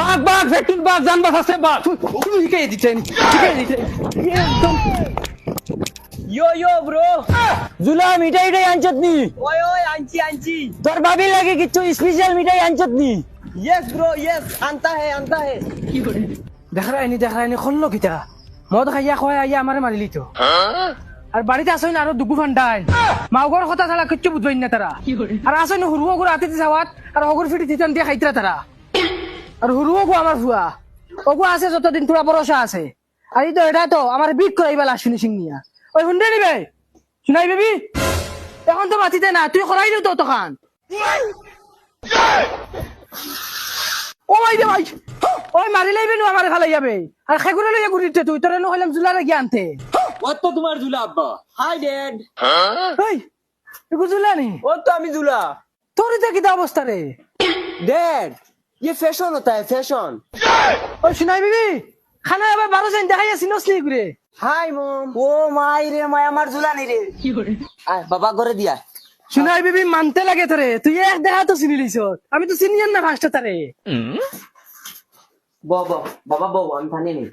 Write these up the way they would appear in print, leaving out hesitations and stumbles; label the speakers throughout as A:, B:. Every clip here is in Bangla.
A: বাঘ বাঘ ফেটুর বাঘ জান বাঘ আছে বাঘ শিখাই দিচ্ছেন একদম
B: Yo bro.
A: জুলা মিঠাই টাই আনছত নি
B: Oy anchi.
A: তোর ভাবি লাগে কিছু স্পেশাল মিঠাই আনছত নি
B: Yes bro, yes. Anta hai.
A: দেখারাইনি খল্লো কিতা মদ খাইয়া খোয়া আইয়া আমারে মারিলি তো আর বাড়িতে আসই না আরো দুগু ফান্ডাই মাউগর কথা ছাড়া কিচ্ছু বুঝবেন না তারা আর আসই না হুরুও গুলো হাতে যাওয়াত আর হগর ফিটি দিতান দিয়ে খাইতরা তারা আর হুরুও গো আমার ফুয়া ওগো আছে যতদিন তোরা ভরসা আছে আর এই তো এটা তো আমার বিট করাইবা লাশ ফিনিশিং নিয়া ওই হুন্ডে নিবে শুনাই বেবি এখন তো মাতিতে না তুই করাই দিও তো তখন ও ভাই রে ভাই ওই মারি লাইবে নো আমারে ফালাই যাবে আর খেগুরে লইয়া ঘুরিতে তুই তোরে নো হইলাম জুলারে জ্ঞানতে
B: What to tumhar Zula abba? Hi dad.
A: এই এগো Jolani
B: What to ami Zula?
A: তোর এটা কি অবস্থা রে
B: Dad, ये फैशन होता है फैशन.
A: ওই শুনাই বিবি খানা আবার 12 দিন দেখাইয়া সিনস নি ঘুরে
B: Hi mom. ও মাই রে মাই আমার Zula নি রে. আয় বাবা করে দিয়া.
A: শুনাই বিবি মানতে লাগে তোরে তুই এক দেখা তো চিনি লইছ আমি তো চিনিয়ান না ফার্স্ট তারে
B: বাবা আমি ফানি নি.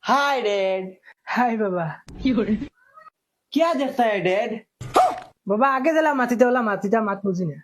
B: Hi dad.
A: হাই বাবা
B: क्या देखता है डैड?
A: বাবা আগে দিলা মাতিতে মাত বুঝি না